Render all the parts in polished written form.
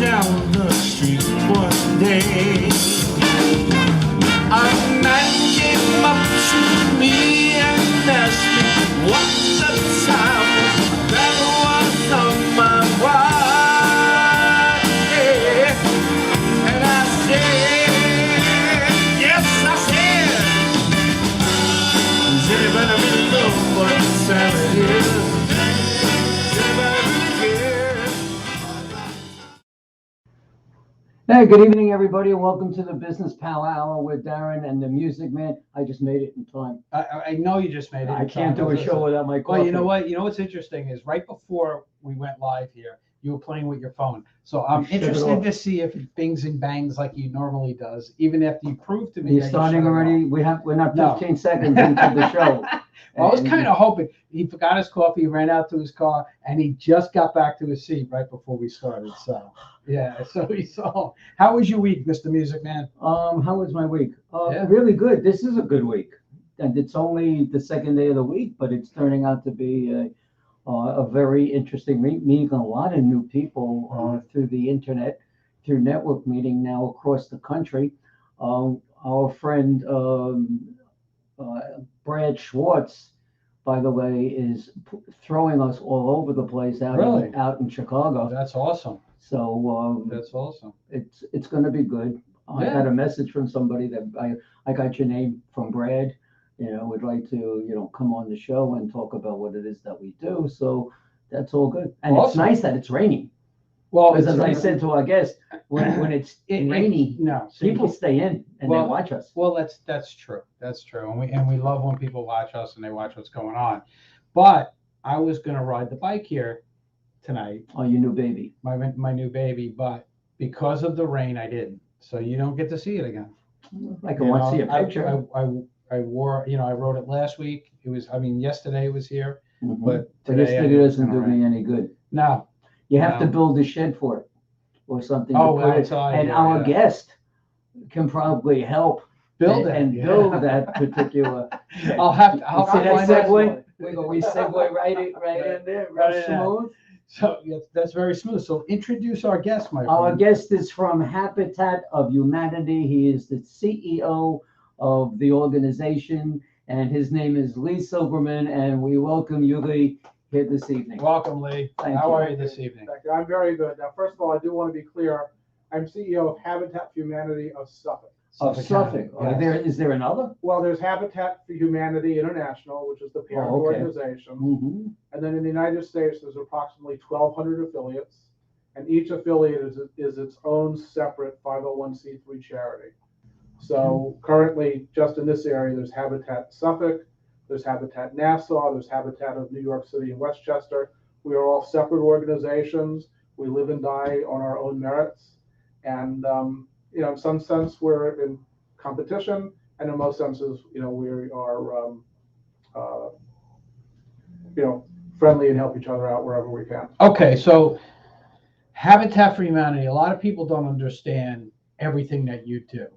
down the street one day. A man came up to me and asked me what the time was. That was on my watch. Yeah. And I said, yes, I said, does anybody really know what time it is? Hey, good evening, everybody, and welcome to the Business Pal Hour with Darren and the Music Man. I just made it in time. I know you just made it. I can't do a show without my coffee. Well, you know what? You know what's interesting is right before we went live here, you were playing with your phone. So I'm interested to see if it bings and bangs like he normally does, even after you proved to me. You're starting already? We're not 15 seconds into the show. Well, I was kind of hoping. He forgot his coffee, ran out to his car, and he just got back to his seat right before we started. So, yeah. So we saw. How was your week, Mr. Music Man? How was my week? Yeah. Really good. This is a good week, and it's only the second day of the week, but it's turning out to be a very interesting week. Meeting a lot of new people through the internet, through network meeting now across the country. Our friend Brad Schwartz, by the way, is throwing us all over the place out in Chicago. That's awesome. So that's awesome. It's going to be good. I got a message from somebody that I got your name from Brad. Would like to come on the show and talk about what it is that we do. So that's all good. And It's nice that it's raining. Well, because as I said to our guest, when it's rainy, people stay in and they watch us. Well, that's true. That's true. And we love when people watch us and they watch what's going on. But I was going to ride the bike here tonight. Oh, your new baby. My new baby. But because of the rain, I didn't. So you don't get to see it again. I can want to see a picture. I wore, I rode it last week. Yesterday it was here. Mm-hmm. But today it doesn't do me any good. No. You have to build a shed for it or something. And our guest can probably help build that particular. I'll see that segue. We segue right in there, real smooth. So yes, that's very smooth. So introduce our guest, my friend. Our guest is from Habitat of Humanity. He is the CEO of the organization, and his name is Lee Silberman. And we welcome you, Lee, here this evening. Welcome, Lee. How are you this evening? Thank you. I'm very good. Now, first of all, I do want to be clear. I'm CEO of Habitat for Humanity of Suffolk. Suffolk. Yes. Is there another? Well, there's Habitat for Humanity International, which is the parent organization. Mm-hmm. And then in the United States, there's approximately 1,200 affiliates, and each affiliate is its own separate 501c3 charity. So currently, just in this area, there's Habitat Suffolk, there's Habitat Nassau, there's Habitat of New York City and Westchester. We are all separate organizations. We live and die on our own merits. And, in some sense, we're in competition. And in most senses, we are, friendly and help each other out wherever we can. Okay, so Habitat for Humanity, a lot of people don't understand everything that you do,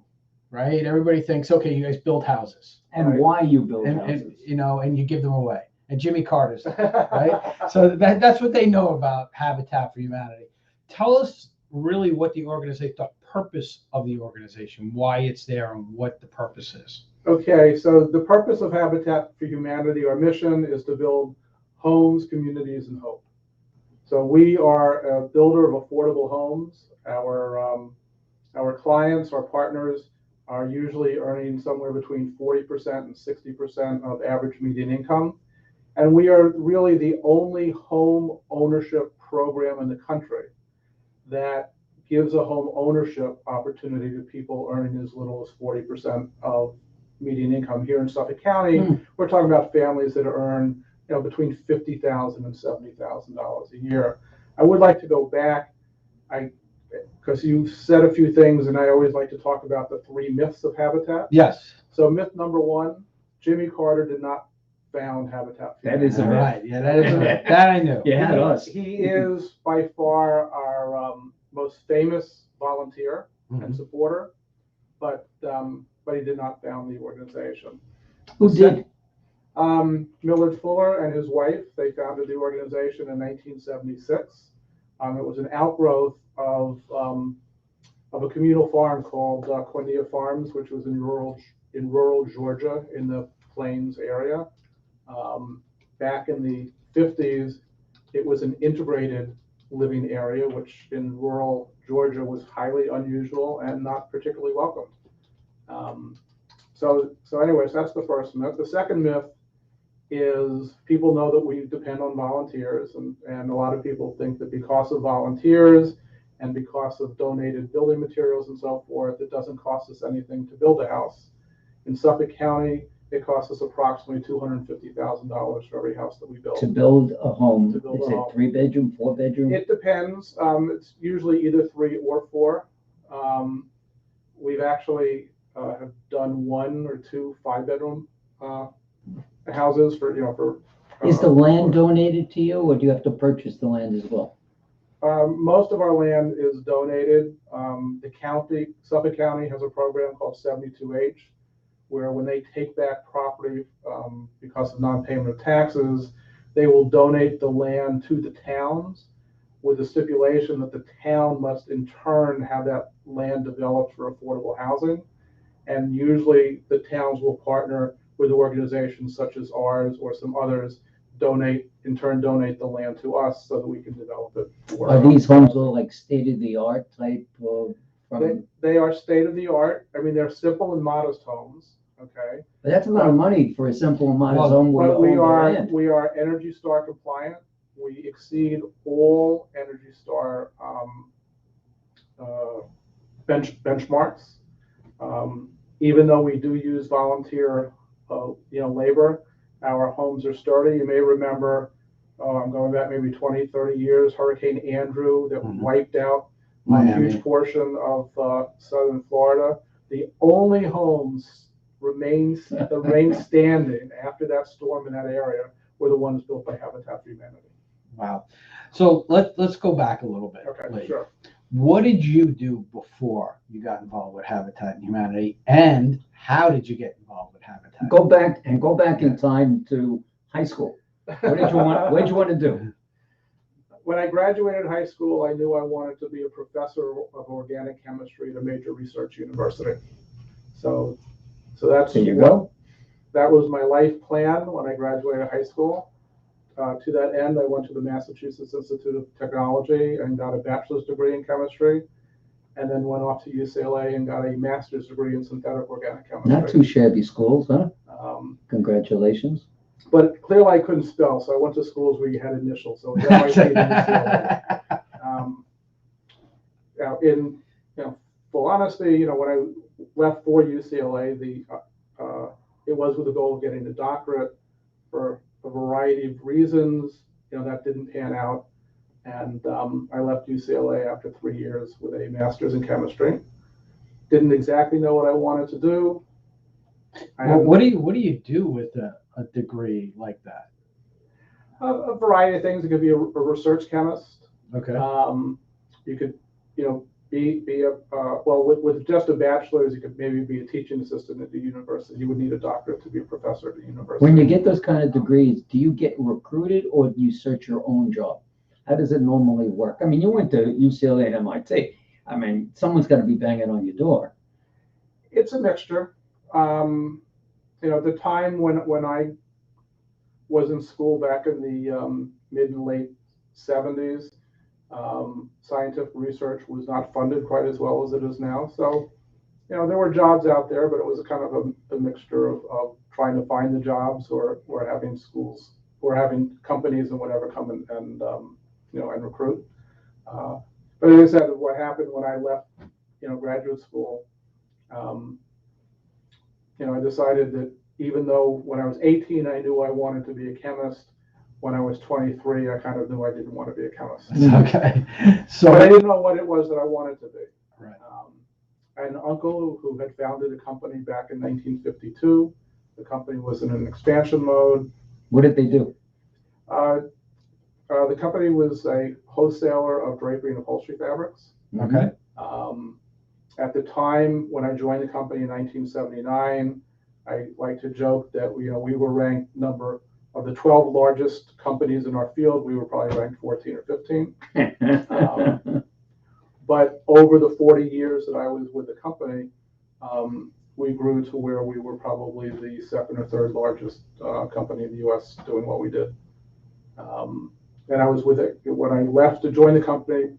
right? Everybody thinks, okay, you guys build houses. And why you build houses. And you give them away. And Jimmy Carter's, right? So that's what they know about Habitat for Humanity. Tell us really what the organization, the purpose of the organization, why it's there, and what the purpose is. Okay, so the purpose of Habitat for Humanity, our mission is to build homes, communities, and hope. So we are a builder of affordable homes. Our clients, our partners, are usually earning somewhere between 40% and 60% of average median income. And we are really the only home ownership program in the country that gives a home ownership opportunity to people earning as little as 40% of median income. Here in Suffolk County, we're talking about families that earn between $50,000 and $70,000 a year. I would like to go back, because you've said a few things, and I always like to talk about the 3 myths of Habitat. Yes. So myth number 1, Jimmy Carter did not found Habitat for Humanity. That is a right. Yeah, that is a myth. That I knew. He is by far our most famous volunteer and supporter, but he did not found the organization. Who did? Millard Fuller and his wife, they founded the organization in 1976. It was an outgrowth of a communal farm called Quindia Farms, which was in rural Georgia in the Plains area. Back in the 50s, it was an integrated living area, which in rural Georgia was highly unusual and not particularly welcome. So anyways, that's the first myth. The second myth is people know that we depend on volunteers, and a lot of people think that because of volunteers and because of donated building materials and so forth, it doesn't cost us anything to build a house. In Suffolk County, it costs us approximately $250,000 for every house that we build. To build a home, To build is a it home. 3-bedroom, 4-bedroom? It depends. It's usually either 3 or 4. We've actually have done 1 or 2 5-bedroom houses for. Is the land donated to you, or do you have to purchase the land as well? Most of our land is donated. The county, Suffolk County, has a program called 72H, where when they take back property because of non-payment of taxes, they will donate the land to the towns with the stipulation that the town must in turn have that land developed for affordable housing. And usually the towns will partner with organizations such as ours or some others, donate the land to us so that we can develop it. Are these homes all like state-of-the-art type of? They are state-of-the-art. I mean, they're simple and modest homes. Okay. But that's a lot of money for a simple and modest home with But all the land. we are Energy Star compliant. We exceed all Energy Star benchmarks. Even though we do use volunteer, labor, our homes are sturdy. You may remember, I'm going back maybe 20, 30 years, Hurricane Andrew that wiped out a huge portion of southern Florida. The only homes remained standing after that storm in that area were the ones built by Habitat for Humanity. Wow. So let's go back a little bit. Okay, Lee. sure. What did you do before you got involved with Habitat and Humanity, and how did you get involved with Habitat? Go back in time to high school. What did you want to do? When I graduated high school, I knew I wanted to be a professor of organic chemistry at a major research university. So that's There you go. That was my life plan when I graduated high school. To that end, I went to the Massachusetts Institute of Technology and got a bachelor's degree in chemistry, and then went off to UCLA and got a master's degree in synthetic organic chemistry. Not too shabby schools, huh? Congratulations. But clearly I couldn't spell, so I went to schools where you had initials. So it was MIT and UCLA. In full honesty, when I left for UCLA, it was with the goal of getting a doctorate. For a variety of reasons, that didn't pan out, and I left UCLA after 3 years with a master's in chemistry. Didn't exactly know what I wanted to do. What do you do with a degree like that? A variety of things. It could be a research chemist. Okay. You could, be a with just a bachelor's, you could maybe be a teaching assistant at the university. You would need a doctorate to be a professor at the university. When you get those kind of degrees, do you get recruited or do you search your own job? How does it normally work? I mean, you went to UCLA and MIT. I mean, someone's got to be banging on your door. It's a mixture. The time when I was in school back in the mid and late 70s, scientific research was not funded quite as well as it is now. So, there were jobs out there, but it was kind of a mixture of trying to find the jobs or having schools or having companies and whatever come and recruit. But as I said, what happened when I left, graduate school, I decided that even though when I was 18, I knew I wanted to be a chemist, when I was 23, I kind of knew I didn't want to be a chemist. Okay. So but I didn't know what it was that I wanted to be. Right. I had an uncle who had founded a company back in 1952. The company was in an expansion mode. What did they do? The company was a wholesaler of drapery and upholstery fabrics. Okay. At the time when I joined the company in 1979, I like to joke that we were ranked number Of the 12 largest companies in our field, we were probably ranked 14 or 15. But over the 40 years that I was with the company, we grew to where we were probably the second or third largest company in the U.S. doing what we did. And I was with it when I left to join the company.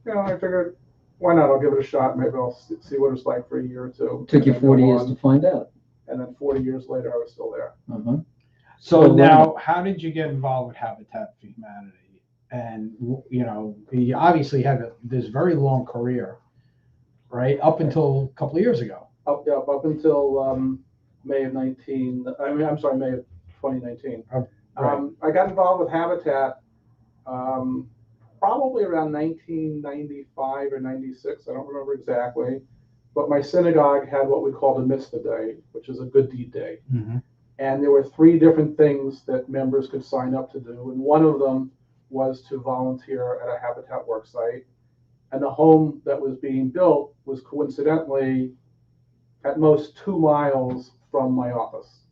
I figured, why not? I'll give it a shot. Maybe I'll see what it's like for a year or two. Took you 40 years to find out. And then 40 years later, I was still there. Uh-huh. So now, how did you get involved with Habitat for Humanity? And you obviously have this very long career, right? Up until a couple of years ago. Up until May of 2019. Right. I got involved with Habitat probably around 1995 or 96. I don't remember exactly. But my synagogue had what we called a mitzvah day, which is a good deed day. Mm-hmm. And there were 3 different things that members could sign up to do. And one of them was to volunteer at a Habitat work site. And the home that was being built was coincidentally at most 2 miles from my office.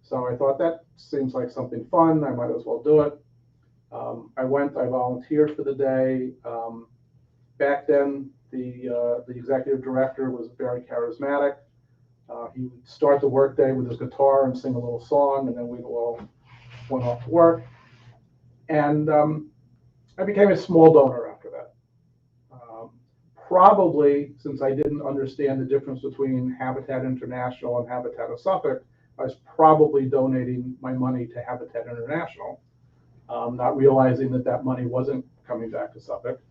So I thought that seems like something fun. I might as well do it. I volunteered for the day. Back then, the executive director was very charismatic. He would start the workday with his guitar and sing a little song, and then we all went off to work. And I became a small donor after that. Probably, since I didn't understand the difference between Habitat International and Habitat of Suffolk, I was probably donating my money to Habitat International, not realizing that money wasn't coming back to Suffolk.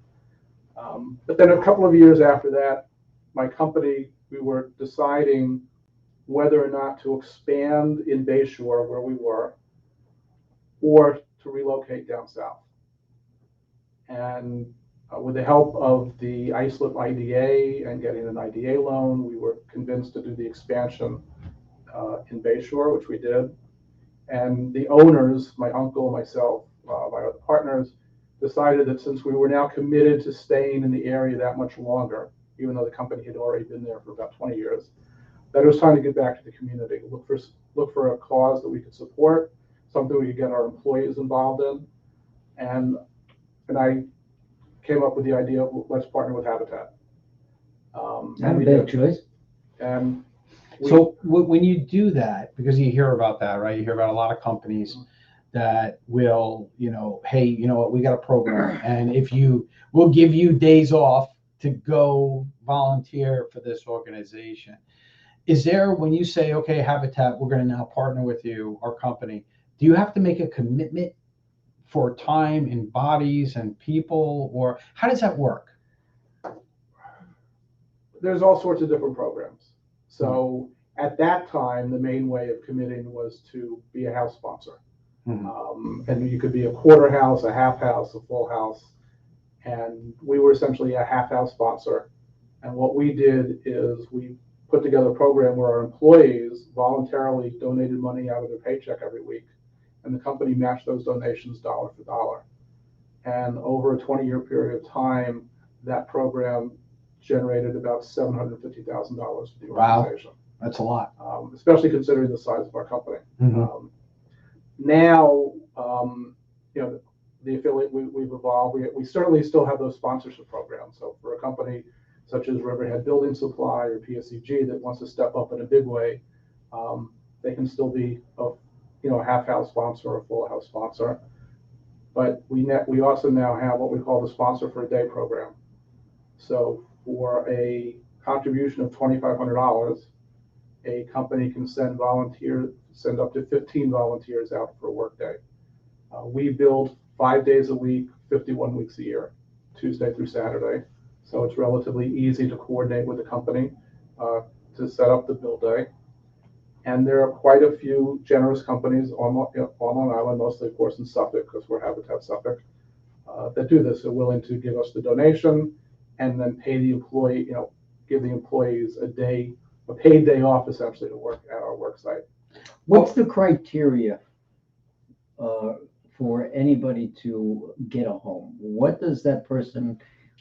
But then a couple of years after that, my company, we were deciding whether or not to expand in Bayshore, where we were, or to relocate down south. And with the help of the Islip IDA and getting an IDA loan, we were convinced to do the expansion in Bayshore, which we did. And the owners, my uncle, myself, my other partners, decided that since we were now committed to staying in the area that much longer, even though the company had already been there for about 20 years, that it was time to get back to the community, look for a cause that we could support, something we could get our employees involved in. And I came up with the idea of let's partner with Habitat. Not a bad choice. And So when you do that, because you hear about that, right? You hear about a lot of companies that will, hey, you know what, we got a program, and we'll give you days off to go volunteer for this organization. Is there, when you say, okay, Habitat, we're going to now partner with you, our company, do you have to make a commitment for time and bodies and people, or how does that work? there's all sorts of different programs. So at that time, the main way of committing was to be a house sponsor. And you could be a quarter house, a half house, a full house. And we were essentially a half house sponsor. And what we did is we put together a program where our employees voluntarily donated money out of their paycheck every week. And the company matched those donations dollar for dollar. And over a 20-year period of time, that program generated about $750,000 for the organization. Wow, that's a lot. Especially considering the size of our company. Now, the affiliate, we've evolved. We certainly still have those sponsorship programs. So for a company such as Riverhead Building Supply or PSEG that wants to step up in a big way, they can still be a half house sponsor or a full house sponsor. But we also now have what we call the Sponsor for a Day program. So for a contribution of $2,500, a company can send up to 15 volunteers out for a work day. We build 5 days a week, 51 weeks a year, Tuesday through Saturday. So it's relatively easy to coordinate with the company to set up the build day. And there are quite a few generous companies on Long Island, mostly, of course, in Suffolk, because we're Habitat Suffolk, that do this. They're willing to give us the donation and then pay the employee, give the employees a paid day off, essentially, to work at our work site. What's the criteria for anybody to get a home? What does that person,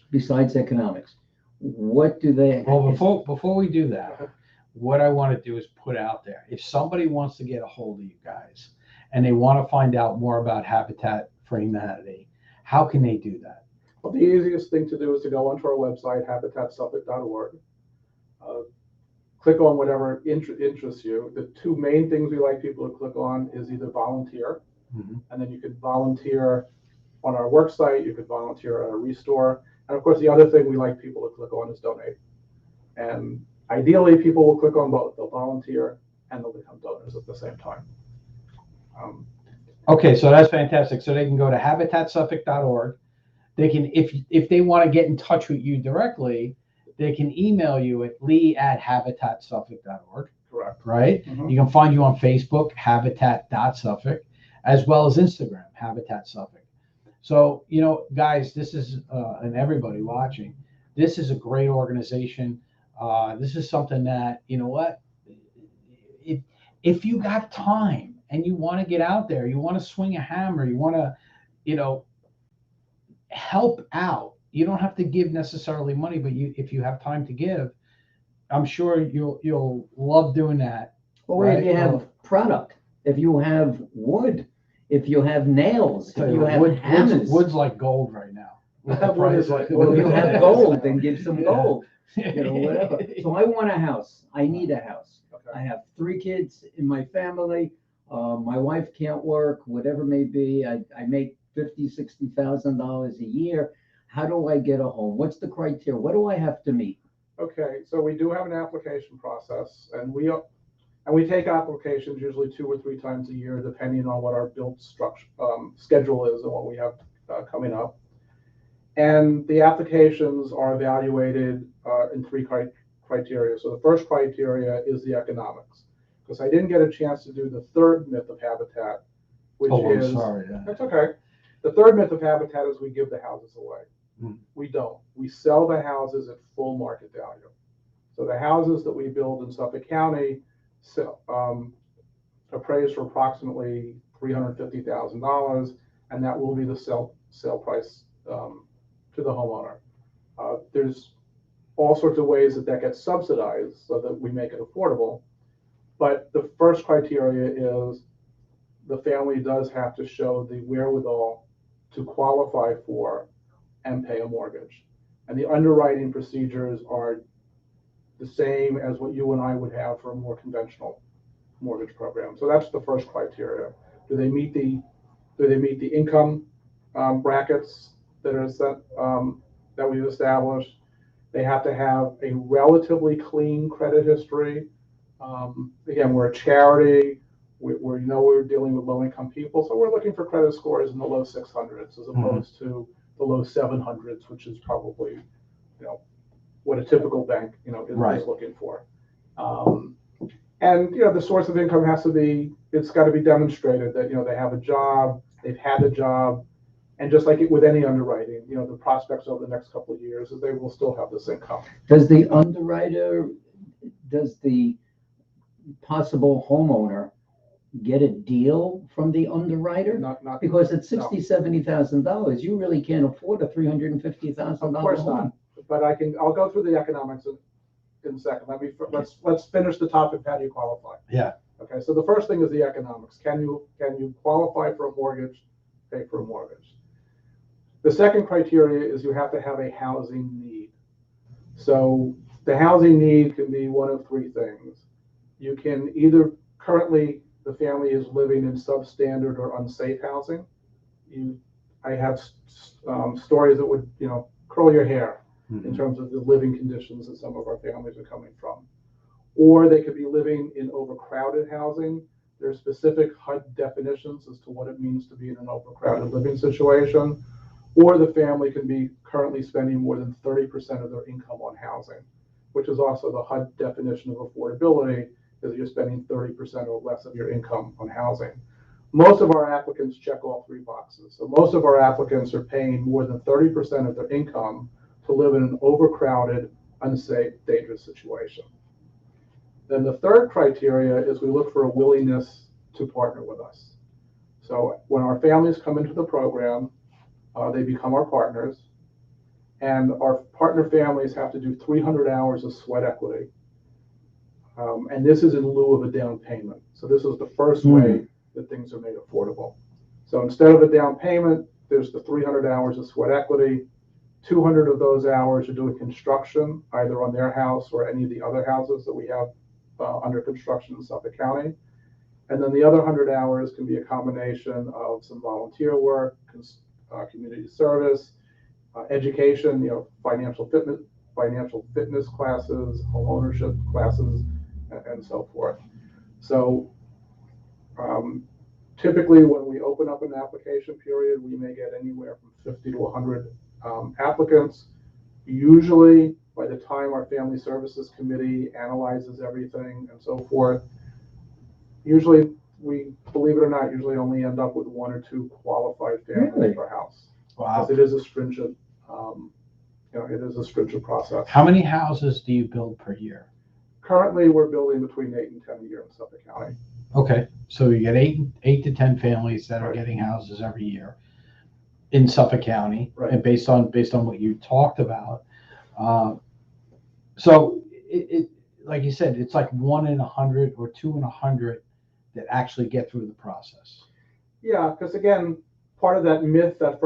besides economics, what do they? Well, before we do that, what I want to do is put out there, if somebody wants to get a hold of you guys and they want to find out more about Habitat for Humanity, how can they do that? Well, the easiest thing to do is to go onto our website, habitatsuffolk.org. Click on whatever interests you. The two main things we like people to click on is either volunteer, and then you could volunteer on our work site, you could volunteer at a restore, and of course the other thing we like people to click on is donate. And ideally people will click on both. They'll volunteer and they'll become donors at the same time. Okay, so that's fantastic. So they can go to habitatsuffolk.org. They can, if they want to get in touch with you directly, they can email you at lee@habitatsuffolk.org. Correct. Right? You can find you on Facebook, habitat.suffolk, as well as Instagram, Habitat Suffolk. So, you know, guys, this is, and everybody watching, this is a great organization. This is something that, you know what, if you got time and you want to get out there, you want to swing a hammer, you want to, you know, help out. You don't have to give necessarily money, but if you have time to give, I'm sure you'll love doing that. Well, right? if you have product, if you have wood, if you have nails, if you have hammers, wood's like gold right now. Wood is like- well, if you have gold, then give some gold, Yeah. you know, whatever. So I want a house. I need a house. Okay. I have 3 kids in my family. My wife can't work, whatever may be. I make $50,000-$60,000 a year. How do I get a home? What's the criteria? What do I have to meet? Okay, so we do have an application process, and we take applications usually 2 or 3 times a year, depending on what our build structure schedule is and what we have coming up. And the applications are evaluated in 3 criteria. So the first criteria is the economics, because I didn't get a chance to do the third myth of Habitat, which is, I'm sorry. Yeah. that's okay. The third myth of Habitat is we give the houses away. We don't. We sell the houses at full market value. So the houses that we build in Suffolk County appraised for approximately $350,000, and that will be the sale price to the homeowner. There's all sorts of ways that gets subsidized so that we make it affordable. But the first criteria is the family does have to show the wherewithal to qualify for and pay a mortgage. And the underwriting procedures are the same as what you and I would have for a more conventional mortgage program. So that's the first criteria. Do they meet the income brackets that are set that we've established? They have to have a relatively clean credit history. Again, we're a charity. We're dealing with low-income people, so we're looking for credit scores in the low 600s as opposed to the low 700s, which is probably, you know, what a typical bank, you know, is looking for. And you know, the source of income has to be, it's got to be demonstrated that, you know, they have a job, they've had a job, and just like with any underwriting, you know, the prospects over the next couple of years is they will still have this income. Does the possible homeowner get a deal from the underwriter? Not Because at $60,000-$70,000, you really can't afford a $350,000 home. Of course not. But I'll go through the economics in a second. Let's finish the topic. How do you qualify? Yeah. Okay. So the first thing is the economics. Can you qualify for a mortgage? Pay for a mortgage. The second criteria is you have to have a housing need. So the housing need can be one of 3 things. You can either currently the family is living in substandard or unsafe housing. I have stories that would, you know, curl your hair in terms of the living conditions that some of our families are coming from. Or they could be living in overcrowded housing. There are specific HUD definitions as to what it means to be in an overcrowded living situation. Or the family can be currently spending more than 30% of their income on housing, which is also the HUD definition of affordability, is you're spending 30% or less of your income on housing. Most of our applicants check all 3 boxes. So most of our applicants are paying more than 30% of their income to live in an overcrowded, unsafe, dangerous situation. Then the third criteria is we look for a willingness to partner with us. So when our families come into the program, they become our partners, and our partner families have to do 300 hours of sweat equity. And this is in lieu of a down payment. So this is the first way that things are made affordable. So instead of a down payment, there's the 300 hours of sweat equity. 200 of those hours are doing construction, either on their house or any of the other houses that we have under construction in Suffolk County. And then the other 100 hours can be a combination of some volunteer work, community service, education, financial fitness classes, home ownership classes, and so forth. So typically when we open up an application period, we may get anywhere from 50 to 100 applicants. Usually by the time our Family Services Committee analyzes everything and so forth, usually we, believe it or not, usually only end up with 1 or 2 qualified families per house. Wow. Because it is a stringent, it is a stringent process. How many houses do you build per year? Currently, we're building between 8 and 10 a year in Suffolk County. Okay, so you get eight to 10 families that are Right. getting houses every year in Suffolk County, Right. and based on what you talked about. So it like you said, it's like 1 in 100 or 2 in 100 that actually get through the process. Yeah, because again, part of that myth, that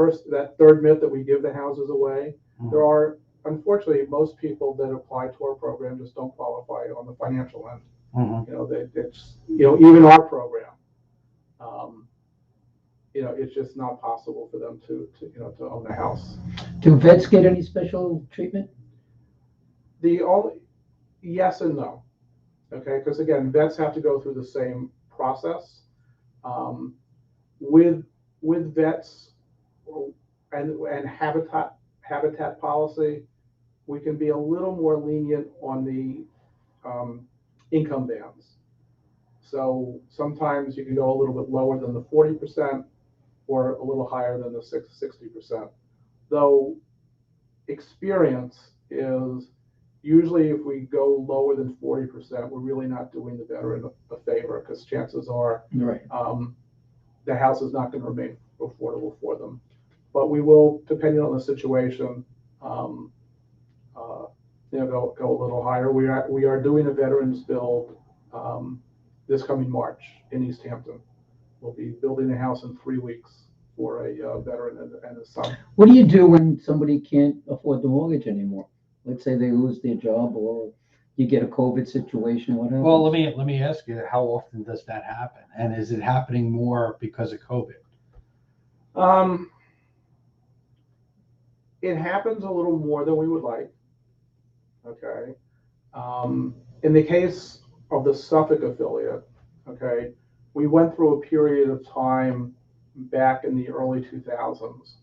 third myth that we give the houses away, there are, unfortunately, most people that apply to our program just don't qualify on the financial end. Even our program, it's just not possible for them to own a house. Do vets get any special treatment? Yes and no. Okay, because again, vets have to go through the same process. With vets and habitat policy, we can be a little more lenient on the income bands. So sometimes you can go a little bit lower than the 40% or a little higher than the 60%. Though experience is usually if we go lower than 40%, we're really not doing the veteran a favor, because chances are the house is not going to remain affordable for them. But we will, depending on the situation, go a little higher. We are doing a veterans build this coming March in East Hampton. We'll be building a house in 3 weeks for a veteran and his son. What do you do when somebody can't afford the mortgage anymore? Let's say they lose their job, or you get a COVID situation. What happens? Well, let me ask you, how often does that happen, and is it happening more because of COVID? It happens a little more than we would like. Okay. In the case of the Suffolk affiliate, okay, we went through a period of time back in the early 2000s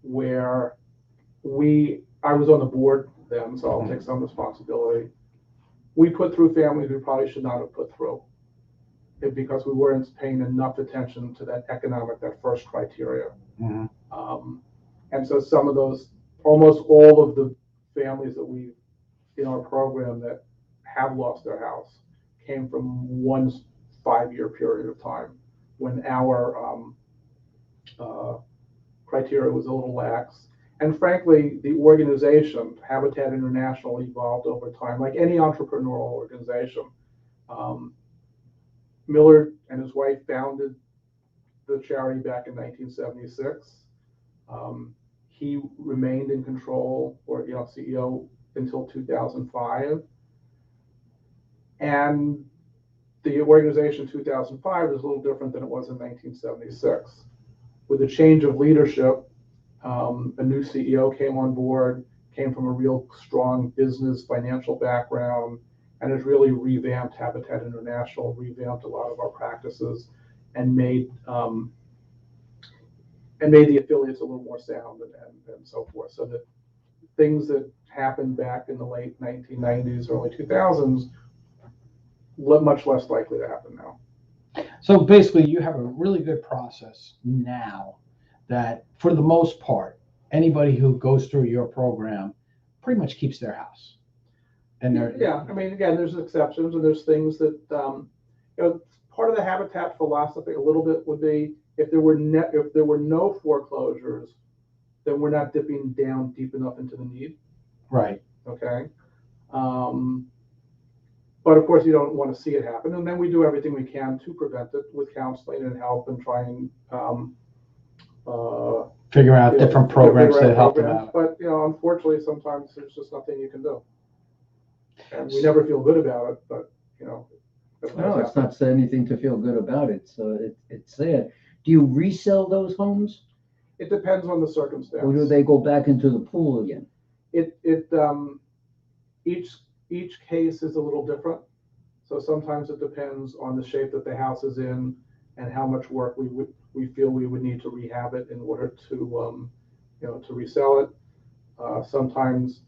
where I was on the board then, so I'll take some responsibility. We put through families we probably should not have put through it because we weren't paying enough attention to that first criteria. And so some of those, almost all of the families that we in our program that have lost their house came from 1 5-year period of time when our criteria was a little lax. And frankly, the organization, Habitat International, evolved over time, like any entrepreneurial organization. Millard and his wife founded the charity back in 1976. He remained in control, or CEO, until 2005. And the organization in 2005 was a little different than it was in 1976. With the change of leadership, a new CEO came on board, came from a real strong business financial background, and has really revamped Habitat International, revamped a lot of our practices, and made the affiliates a little more sound and so forth. So that things that happened back in the late 1990s, early 2000s, much less likely to happen now. So basically, you have a really good process now that, for the most part, anybody who goes through your program pretty much keeps their house. And yeah, I mean, again, there's exceptions, and there's things that part of the Habitat philosophy a little bit would be if there were no foreclosures, then we're not dipping down deep enough into the need. Right. Okay. But of course, you don't want to see it happen. And then we do everything we can to prevent it with counseling and help and try and Figure out different programs to help them out. But, unfortunately, sometimes there's just nothing you can do. And we never feel good about it, but, No, it's not anything to feel good about. It's sad. Do you resell those homes, It depends on the circumstance. or do they go back into the pool again? Each case is a little different. So sometimes it depends on the shape that the house is in and how much work we feel we would need to rehab it in order to to resell it. Sometimes,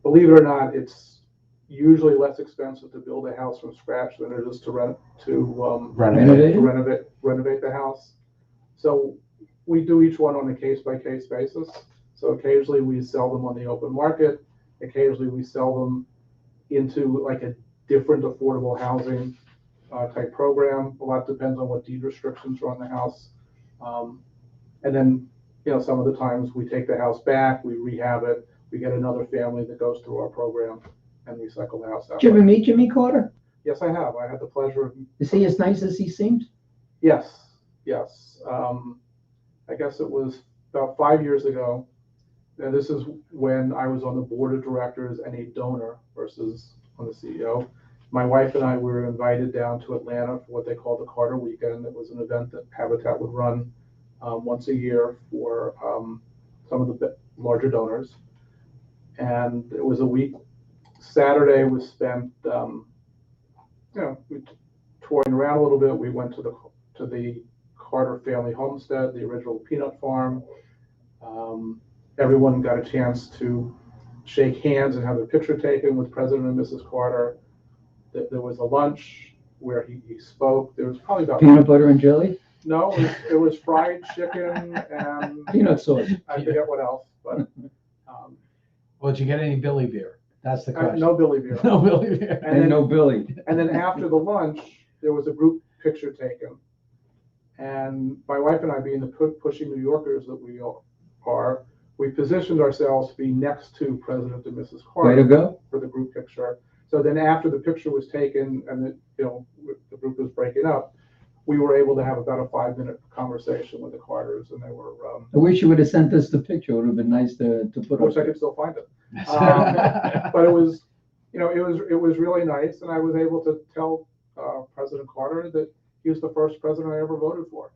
believe it or not, it's usually less expensive to build a house from scratch than it is to renovate the house. So we do each one on a case-by-case basis. So occasionally we sell them on the open market. Occasionally we sell them into like a different affordable housing type program. A lot depends on what deed restrictions are on the house. And then, some of the times we take the house back, we rehab it, we get another family that goes through our program and recycle the house. Did you ever meet Jimmy Carter? Yes, I have. I had the pleasure of. Is he as nice as he seemed? Yes. I guess it was about 5 years ago. And this is when I was on the board of directors and a donor versus on the CEO. My wife and I were invited down to Atlanta for what they call the Carter Weekend. It was an event that Habitat would run once a year for some of the larger donors. And it was a week. Saturday was spent, touring around a little bit. We went to the Carter family homestead, the original peanut farm. Everyone got a chance to shake hands and have their picture taken with President and Mrs. Carter. There was a lunch where he spoke. There was probably about peanut butter and jelly. No, it was fried chicken and peanut sauce. I forget what else, but. Well, did you get any Billy beer? That's the question. No Billy beer. No Billy beer. And then, no Billy. And then after the lunch, there was a group picture taken. And my wife and I, being the pushing New Yorkers that we are, we positioned ourselves to be next to President and Mrs. Carter. Way to go. For the group picture. So then after the picture was taken and the group was breaking up, we were able to have about a 5-minute conversation with the Carters, and they were. I wish you would have sent us the picture. It would have been nice to put. I wish I could still find it. But it was, it was really nice, and I was able to tell President Carter that he was the first president I ever voted for.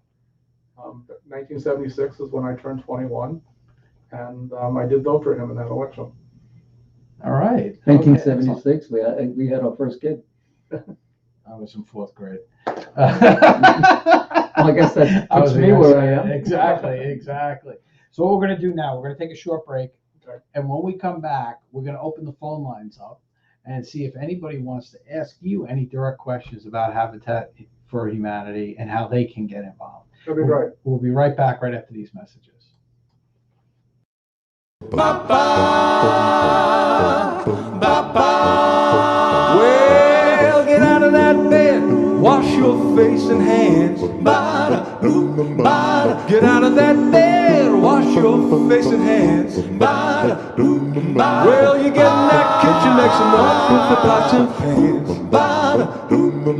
1976 is when I turned 21, and I did vote for him in that election. All right. 1976. Okay. We had our first kid. I was in 4th grade. Well, I guess that puts me where I am. Exactly. So what we're going to do now, we're going to take a short break. Okay. And when we come back, we're going to open the phone lines up and see if anybody wants to ask you any direct questions about Habitat for Humanity and how they can get involved. That'd be great. We'll be right back right after these messages. Well, get out of that bed, wash your face and hands. Get out of that bed, wash your face and hands. Well, you get in that kitchen, make some noise with the pots and pans.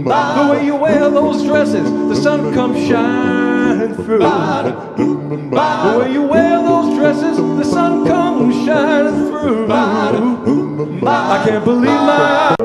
The way you wear those dresses, the sun comes shining through. The way you wear those dresses, the sun comes shining through. I can't believe my eyes.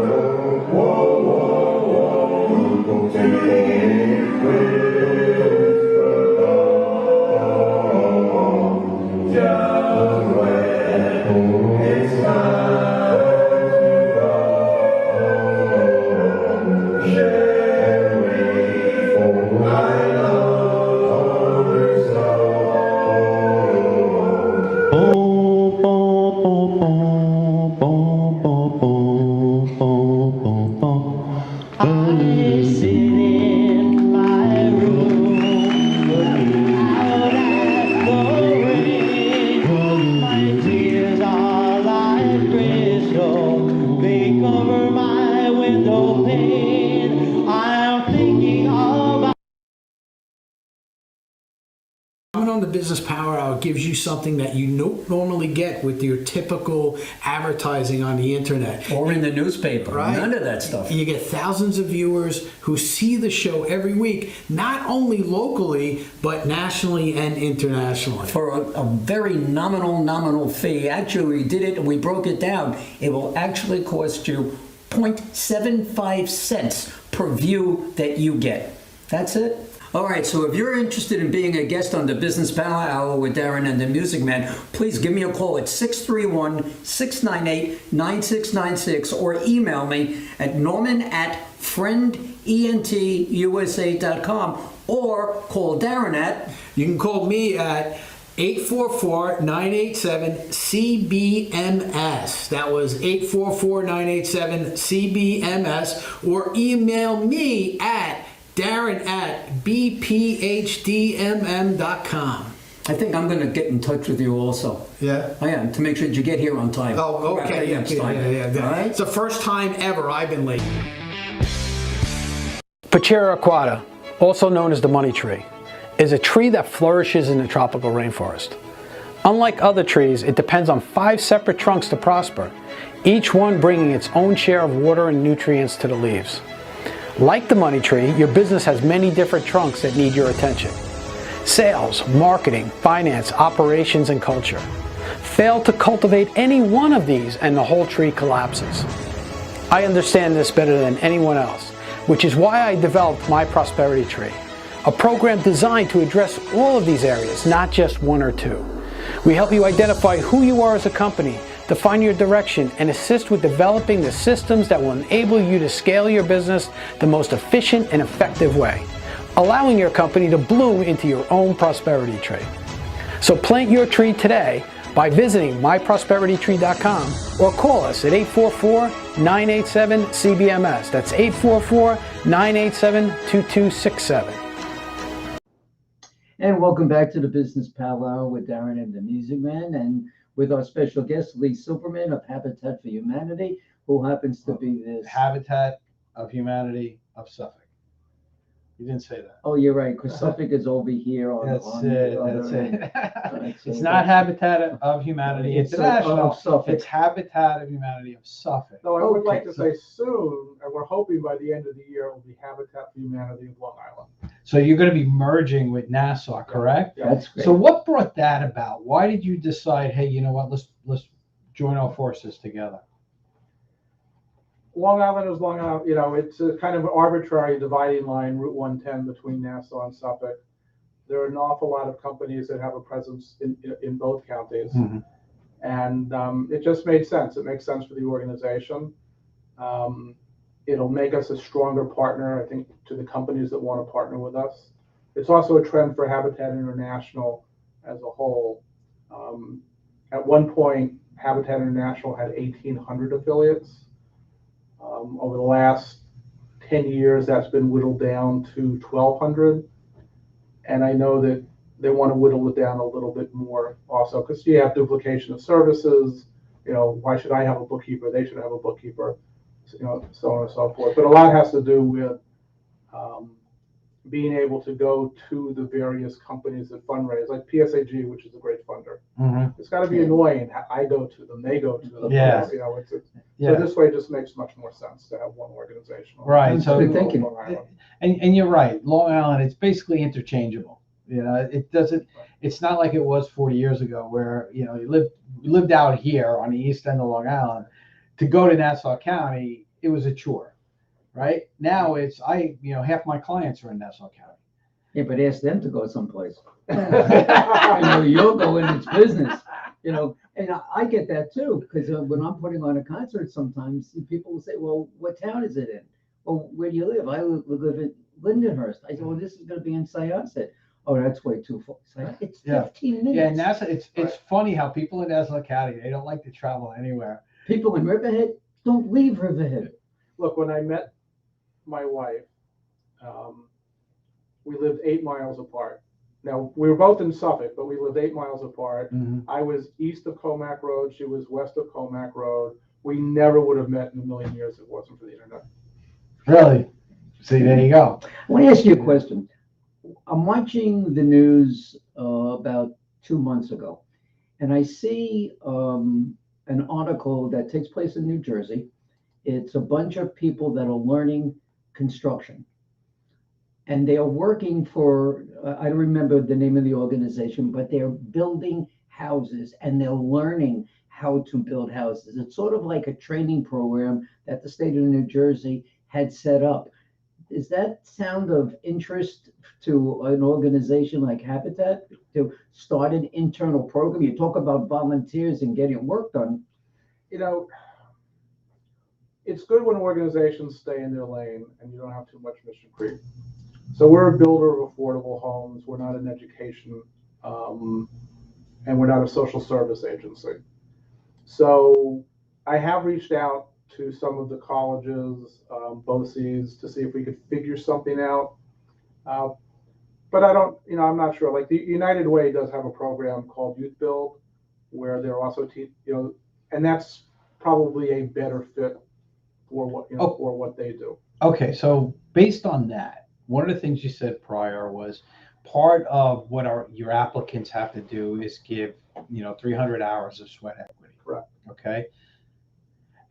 Business Power Hour gives you something that you don't normally get with your typical advertising on the internet. Or in the newspaper. Right. None of that stuff. You get thousands of viewers who see the show every week, not only locally, but nationally and internationally. For a very nominal fee. Actually, we did it and we broke it down. It will actually cost you 0.75 cents per view that you get. That's it. All right, so if you're interested in being a guest on the Business Power Hour with Darren and the Music Man, please give me a call at 631-698-9696 or email me at norman@friendentusa.com or call Darren at... You can call me at 844-987-CBMS. That was 844-987-CBMS, or email me at Darren@bphdmm.com. I think I'm going to get in touch with you also. Yeah? I am, to make sure that you get here on time. Oh, okay. Next time. Yeah. All right? It's the first time ever I've been late. Pachera aquata, also known as the money tree, is a tree that flourishes in the tropical rainforest. Unlike other trees, it depends on 5 separate trunks to prosper, each one bringing its own share of water and nutrients to the leaves. Like the money tree, your business has many different trunks that need your attention. Sales, marketing, finance, operations, and culture. Fail to cultivate any one of these and the whole tree collapses. I understand this better than anyone else, which is why I developed My Prosperity Tree, a program designed to address all of these areas, not just one or two. We help you identify who you are as a company, define your direction, and assist with developing the systems that will enable you to scale your business the most efficient and effective way, allowing your company to bloom into your own prosperity tree. So plant your tree today by visiting myprosperitytree.com or call us at 844-987-CBMS. That's 844-987-2267. And welcome back to the Business Power Hour with Darren and the Music Man, and with our special guest, Lee Silberman of Habitat for Humanity, who happens to be this... Habitat of Humanity of Suffolk. You didn't say that. Oh, you're right, because Suffolk is over here on That's the it. other end. That's it. It's not Habitat of Humanity It's International. of Suffolk. It's Habitat of Humanity of Suffolk. So I would like Okay, to say soon, and we're hoping by the end of the year, it will be Habitat for Humanity of Long Island. So you're going to be merging with Nassau, correct? Yeah. That's great. So what brought that about? Why did you decide, hey, you know what, let's join our forces together? Long Island is Long Island, it's a kind of an arbitrary dividing line, Route 110 between Nassau and Suffolk. There are an awful lot of companies that have a presence in both counties. Mm-hmm. And it just made sense. It makes sense for the organization. It'll make us a stronger partner, I think, to the companies that want to partner with us. It's also a trend for Habitat International as a whole. At one point, Habitat International had 1,800 affiliates. Over the last 10 years, that's been whittled down to 1,200. And I know that they want to whittle it down a little bit more also, because you have duplication of services. Why should I have a bookkeeper? They should have a bookkeeper, so on and so forth. But a lot has to do with being able to go to the various companies that fundraise, like PSAG, which is a great funder. Mm-hmm. It's got to be annoying. I go to them, they go to them. Yeah. So this way it just makes much more sense to have one organization. Right. So Good thinking. Long Island. And you're right. Long Island, it's basically interchangeable. It doesn't. It's not like it was 40 years ago, where you lived out here on the east end of Long Island. To go to Nassau County, it was a chore. Right now, half my clients are in Nassau County. Yeah, but ask them to go someplace. You'll go in its business. And I get that too, because when I'm putting on a concert, sometimes people will say, "Well, what town is it in?" "Well, where do you live?" "I live in Lindenhurst." I said, "Well, this is going to be in Syosset." "Oh, that's way too far." It's 15 minutes. Yeah, Nassau. It's funny how people in Nassau County, they don't like to travel anywhere. People in Riverhead don't leave Riverhead. Look, when I met my wife, we lived 8 miles apart. Now, we were both in Suffolk, but we lived 8 miles apart. Mm-hmm. I was east of Comac Road. She was west of Comac Road. We never would have met in a million years if it wasn't for the internet. Really? See, there you go. I want to ask you a question. I'm watching the news about 2 months ago, and I see an article that takes place in New Jersey. It's a bunch of people that are learning construction, and they are working for, I don't remember the name of the organization, but they're building houses and they're learning how to build houses. It's sort of like a training program that the state of New Jersey had set up. Does that sound of interest to an organization like Habitat to start an internal program? You talk about volunteers and getting work done. You know, it's good when organizations stay in their lane and you don't have too much mission creep. So we're a builder of affordable homes. We're not an education, and we're not a social service agency. So I have reached out to some of the colleges, BOCES, to see if we could figure something out. But I don't, I'm not sure. Like the United Way does have a program called Youth Build, where they're also and that's probably a better fit for what for what they do. Okay, so based on that, one of the things you said prior was part of what your applicants have to do is give 300 hours of sweat equity. Correct. Okay.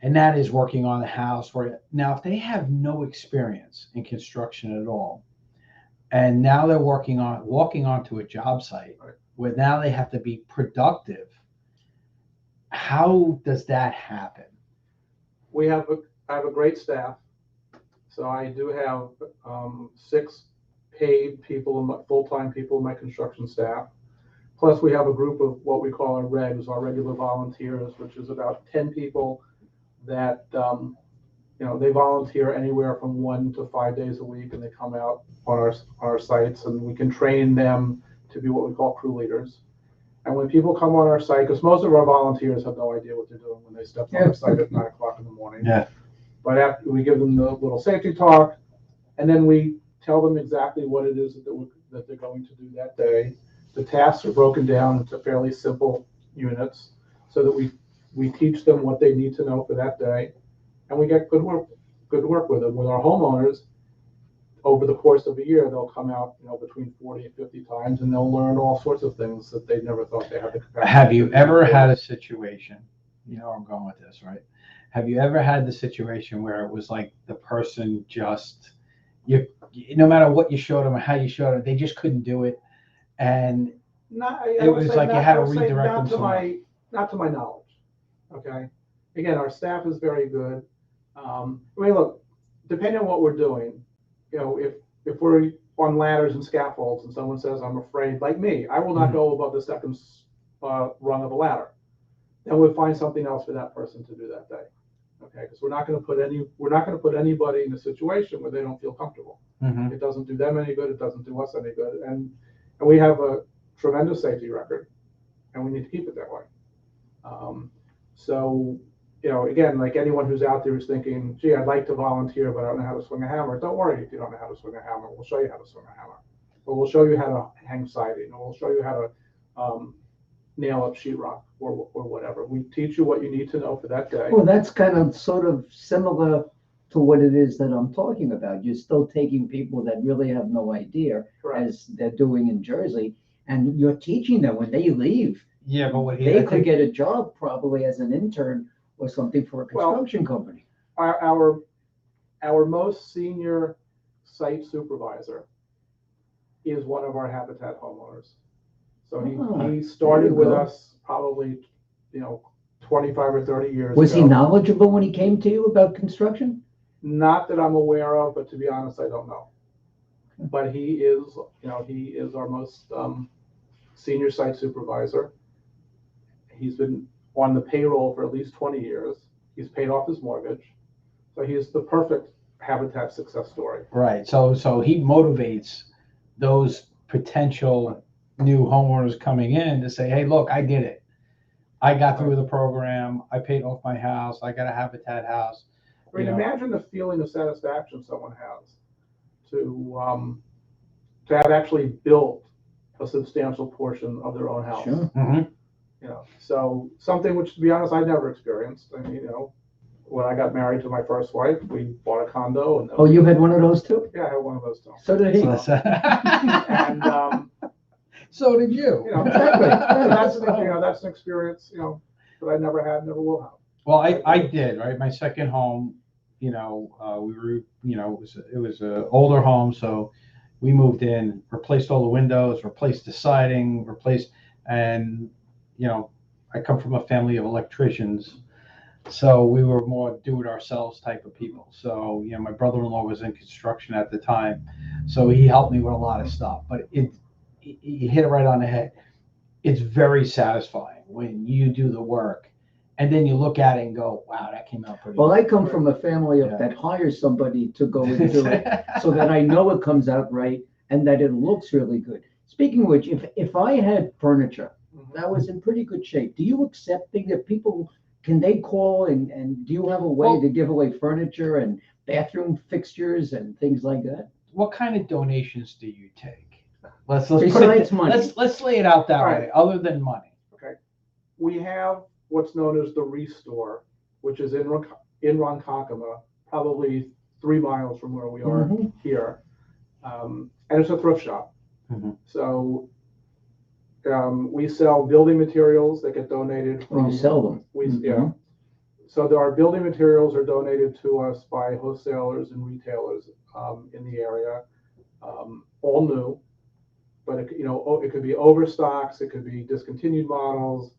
And that is working on the house. Now, if they have no experience in construction at all, and now they're walking onto a job site, right, where now they have to be productive, how does that happen? I have a great staff. So I do have 6 paid people, full-time people in my construction staff. Plus we have a group of what we call our regs, our regular volunteers, which is about 10 people that, they volunteer anywhere from 1 to 5 days a week, and they come out on our sites, and we can train them to be what we call crew leaders. And when people come on our site, because most of our volunteers have no idea what they're doing when they step on our site at 9 o'clock in the morning. Yeah. But after we give them the little safety talk, and then we tell them exactly what it is that they're going to do that day. The tasks are broken down into fairly simple units so that we teach them what they need to know for that day. And we get good work with them. With our homeowners, over the course of a year, they'll come out, between 40 and 50 times, and they'll learn all sorts of things that they never thought they had the capacity. Have you ever had a situation, I'm going with this, right? Have you ever had the situation where it was like the person just, no matter what you showed them or how you showed them, they just couldn't do it, and it was like you had to redirect them somewhere? Not to my knowledge. Okay. Again, our staff is very good. Look, depending on what we're doing, if we're on ladders and scaffolds and someone says, I'm afraid, like me, I will not go above the second rung of a ladder. Then we'll find something else for that person to do that day. Okay, because we're not going to put anybody in a situation where they don't feel comfortable. Mm-hmm. It doesn't do them any good. It doesn't do us any good. And we have a tremendous safety record, and we need to keep it that way. So, again, like anyone who's out there who's thinking, gee, I'd like to volunteer, but I don't know how to swing a hammer. Don't worry if you don't know how to swing a hammer. We'll show you how to swing a hammer. Or we'll show you how to hang siding. Or we'll show you how to nail up sheetrock or whatever. We teach you what you need to know for that day. Well, that's kind of sort of similar to what it is that I'm talking about. You're still taking people that really have no idea, Correct. as they're doing in Jersey, and you're teaching them when they leave. Yeah, but they could get a job probably as an intern or something for a construction company. Our most senior site supervisor is one of our Habitat homeowners. So he started with us probably, 25 or 30 years Was ago. he knowledgeable when he came to you about construction? Not that I'm aware of, but to be honest, I don't know. But he is our most senior site supervisor. He's been on the payroll for at least 20 years. He's paid off his mortgage. So he is the perfect Habitat success story. Right. So he motivates those potential new homeowners coming in to say, hey, look, I did it. I got through the program. I paid off my house. I got a Habitat house. I mean, imagine the feeling of satisfaction someone has to have actually built a substantial portion of their own house. Sure. Mm-hmm. So something which, to be honest, I never experienced. I mean, when I got married to my first wife, we bought a condo. And Oh, you had one of those too? Yeah, I had one of those too. So did he. So And So did you. You know, Exactly. that's an experience, that I never had, never will have. Well, I did, right? My second home, we were, it was an older home, so we moved in, replaced all the windows, replaced the siding, and, I come from a family of electricians, so we were more do-it-ourselves type of people. So, my brother-in-law was in construction at the time, so he helped me with a lot of stuff. But you hit it right on the head. It's very satisfying when you do the work and then you look at it and go, wow, that came out pretty Well, good. I come from a family Yeah. that hires somebody to go and do it, so that I know it comes out right and that it looks really good. Speaking of which, if I had furniture that was in pretty good shape, do you accept things that people, can they call and do you have a way Well- to give away furniture and bathroom fixtures and things like that? What kind of donations do you take? Let's put Besides it, money. let's lay it out that All way, right. other than money. We have what's known as the Restore, which is in Ronkonkoma, probably 3 miles from where we are Mhm. here. And it's a thrift shop. Mhm. So we sell building materials that get donated Or you sell them. Yeah. So our building materials are donated to us by wholesalers and retailers in the area, all new. But it could be overstocks, it could be discontinued models.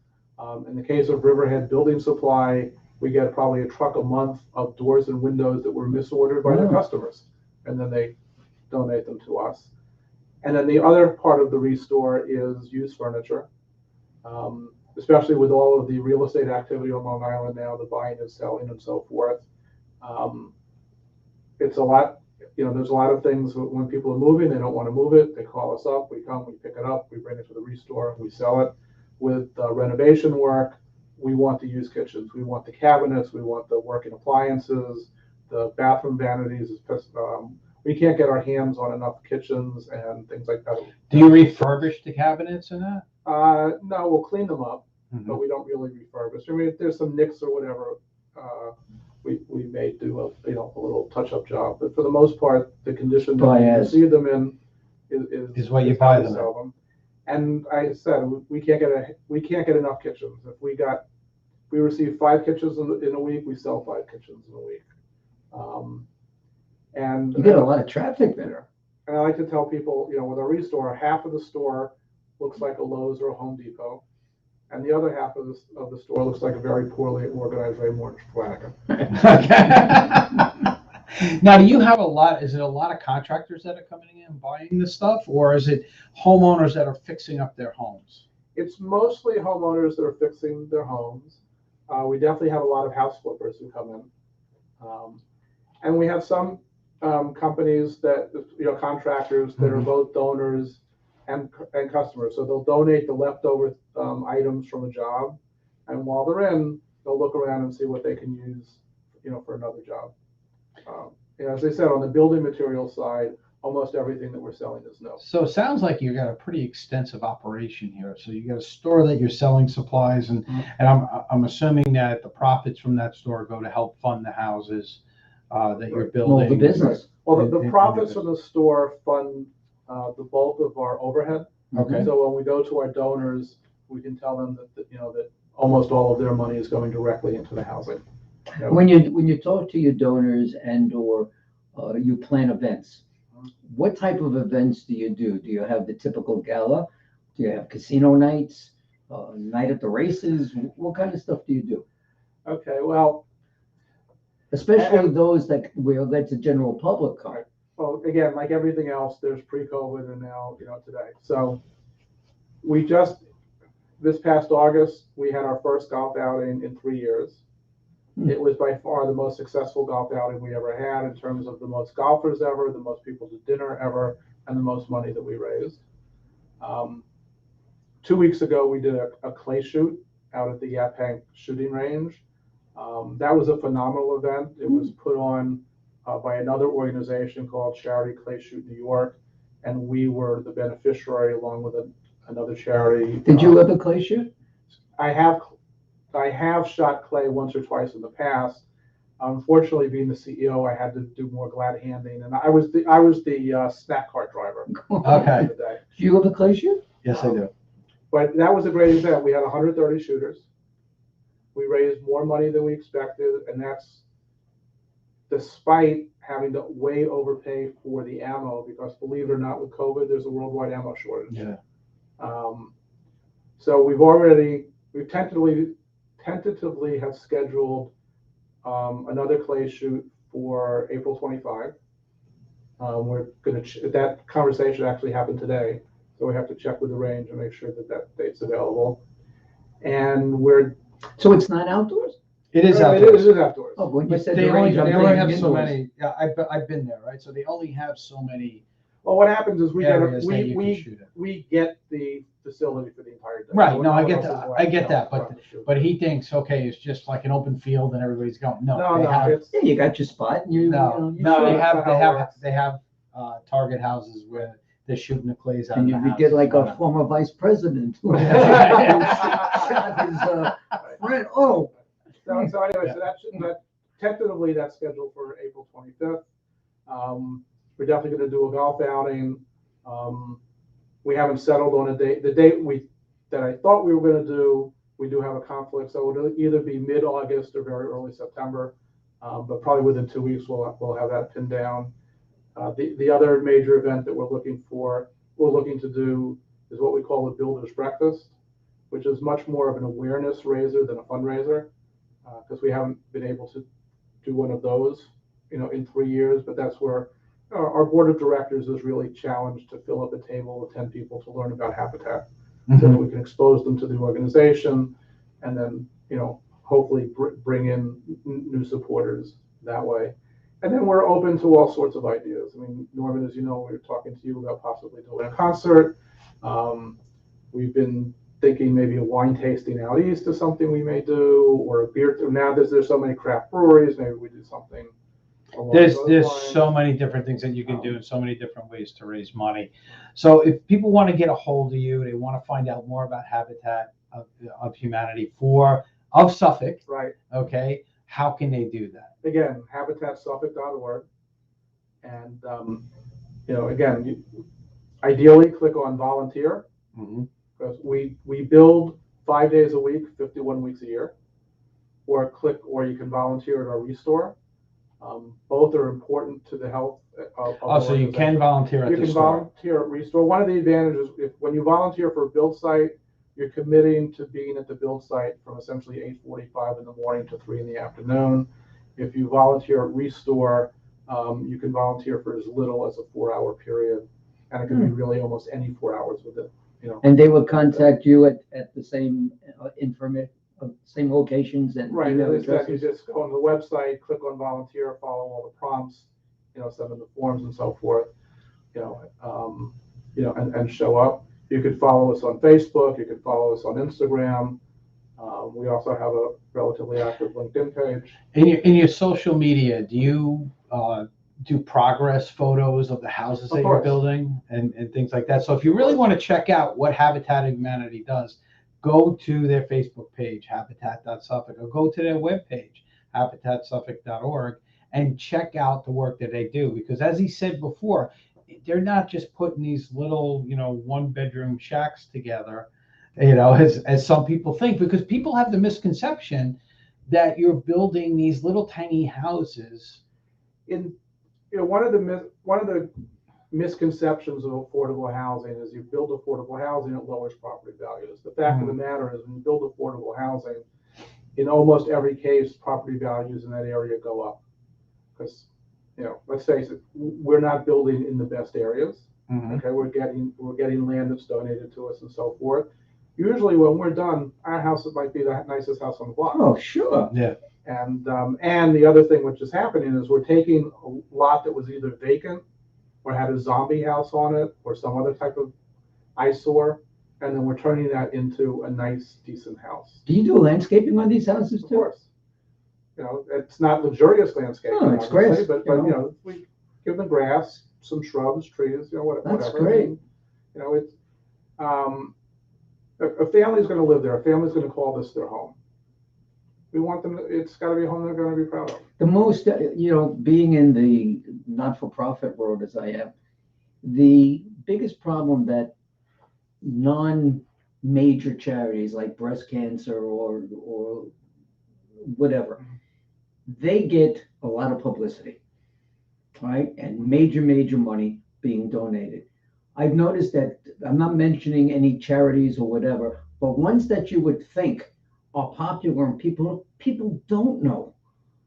In the case of Riverhead Building Supply, we get probably a truck a month of doors and windows that were misordered by their Wow. customers, and then they donate them to us. And then the other part of the Restore is used furniture, especially with all of the real estate activity on Long Island now, the buying and selling and so forth. It's a lot, there's a lot of things when people are moving, they don't want to move it, they call us up, we come, we pick it up, we bring it to the Restore, we sell it. With renovation work, we want the used kitchens, we want the cabinets, we want the working appliances, the bathroom vanities. We can't get our hands on enough kitchens and things like that. Do you refurbish the cabinets and that? No, we'll clean them up, Mhm. but we don't really refurbish. I mean, if there's some nicks or whatever, we may do a little touch-up job. But for the most part, the condition that we receive them in Is what you how buy we them in. sell them. And I said we can't get enough kitchens. If we receive 5 kitchens in a week, we sell 5 kitchens in a week. And You get a lot of traffic there. And I like to tell people, with a Restore, half of the store looks like a Lowe's or a Home Depot, and the other half of the store looks like a very poorly organized Raymore Flanagan. Now, do you have is it a lot of contractors that are coming in and buying this stuff, or is it homeowners that are fixing up their homes? It's mostly homeowners that are fixing their homes. We definitely have a lot of house flippers who come in. And we have some companies that, contractors that are both donors and customers. So they'll donate the leftover items from a job. And while they're in, they'll look around and see what they can use, for another job. As I said, on the building material side, almost everything that we're selling is new. So it sounds like you got a pretty extensive operation here. So you got a store that you're selling supplies, and I'm assuming that the profits from that store go to help fund the houses that you're building. Well, the business. Well, the profits from the store fund the bulk of our overhead. Okay. So when we go to our donors, we can tell them that almost all of their money is going directly into the housing. When you talk to your donors or you plan events, what type of events do you do? Do you have the typical gala? Do you have casino nights? Night at the races? What kind of stuff do you do? Okay, well, Especially those where that's a general public come. Right. Well, again, like everything else, there's pre-COVID and now, today. So this past August, we had our first golf outing in 3 years. It was by far the most successful golf outing we ever had in terms of the most golfers ever, the most people to dinner ever, and the most money that we raised. 2 weeks ago, we did a clay shoot out at the Yaphank shooting range. That was a phenomenal event. It was put on by another organization called Charity Clay Shoot New York, and we were the beneficiary along with another charity. Did you ever clay shoot? I have shot clay once or twice in the past. Unfortunately, being the CEO, I had to do more glad handing, and I was the snack cart driver. Okay. For the day. Do you go to clay shoot? Yes, I do. But that was a great event. We had 130 shooters. We raised more money than we expected, and that's despite having to way overpay for the ammo because, believe it or not, with COVID, there's a worldwide ammo shortage. Yeah. So we tentatively have scheduled another clay shoot for April 25. We're going to that conversation actually happened today, so we have to check with the range and make sure that that date's available. And So it's not outdoors? It is It outdoors. is outdoors. Oh, when you But said they the range, I'm only thinking have so indoors. many. Yeah, I've been there, right? So they only have so many Well, what happens is areas that you can we shoot it. we get the facility for the entire day. Right. So No, I one get of us that. is I like, get that. run the shoot. But he thinks, okay, it's just like an open field and everybody's going. No, no, they have, it's Yeah, you got your spot and you no, you no, shoot. they have, That's not how it works. they have target houses where they're shooting the clays out And of you the could house. get like a former vice president. who Yeah. shot his friend. Oh, So anyway, so that tentatively that's scheduled for April 25th. We're definitely going to do a golf outing. We haven't settled on a date. The date that I thought we were going to do, we do have a conflict, so it'll either be mid-August or very early September. But probably within 2 weeks we'll have that pinned down. The other major event that we're looking to do is what we call a builder's breakfast, which is much more of an awareness raiser than a fundraiser, because we haven't been able to do one of those, in 3 years. But that's where our board of directors is really challenged to fill up a table with 10 people to learn about Habitat, so that we can expose them to the organization, and then hopefully bring in new supporters that way. And then we're open to all sorts of ideas. I mean, Norman, as you know, we were talking to you about possibly doing a concert. We've been thinking maybe a wine tasting out east is something we may do, or a beer. Now there's so many craft breweries, maybe we do something. There's so many different things that you can do in so many different ways to raise money. So if people want to get a hold of you, they want to find out more about Habitat of Humanity of Suffolk. Right. Okay. How can they do that? Again, habitatsuffolk.org. And, again, ideally click on volunteer, because we build 5 days a week, 51 weeks a year, or you can volunteer at our restore. Both are important to the health of So you can volunteer at the store. You can volunteer at restore. One of the advantages, when you volunteer for a build site, you're committing to being at the build site from essentially 8:45 in the morning to 3 in the afternoon. If you volunteer at restore, you can volunteer for as little as a 4-hour period, and it can be really almost any 4 hours with it. and they would contact you at the same same locations and Right. email As I said, you addresses. just go on the website, click on volunteer, follow all the prompts, send them the forms and so forth, and show up. You could follow us on Facebook. You could follow us on Instagram. We also have a relatively active LinkedIn page. In your social media, do you do progress photos of the houses Of that you're course. building and things like that? So if you really want to check out what Habitat of Humanity does, go to their Facebook page, habitat.suffolk, or go to their webpage, habitatsuffolk.org, and check out the work that they do. Because as he said before, they're not just putting these little, 1-bedroom shacks together, as some people think, because people have the misconception that you're building these little tiny houses. One of the misconceptions of affordable housing is you build affordable housing, it lowers property values. The fact of the matter is, when you build affordable housing, in almost every case, property values in that area go up. Because, let's face it, we're not building in the best areas. Okay, we're getting land that's donated to us and so forth. Usually, when we're done, our house might be the nicest house on the block. Oh, sure. Yeah. And the other thing which is happening is we're taking a lot that was either vacant or had a zombie house on it or some other type of eyesore, and then we're turning that into a nice, decent house. Do you do landscaping on these houses Of too? course. It's not luxurious landscaping, No, it's grass, but we give them grass, some shrubs, trees, whatever. That's great. It's a family's going to live there. A family's going to call this their home. We want them, it's gotta be a home they're gonna be proud of. The most, being in the not-for-profit world as I am, the biggest problem that non-major charities like breast cancer or whatever, they get a lot of publicity, right? And major money being donated. I've noticed that, I'm not mentioning any charities or whatever, but ones that you would think are popular and people don't know.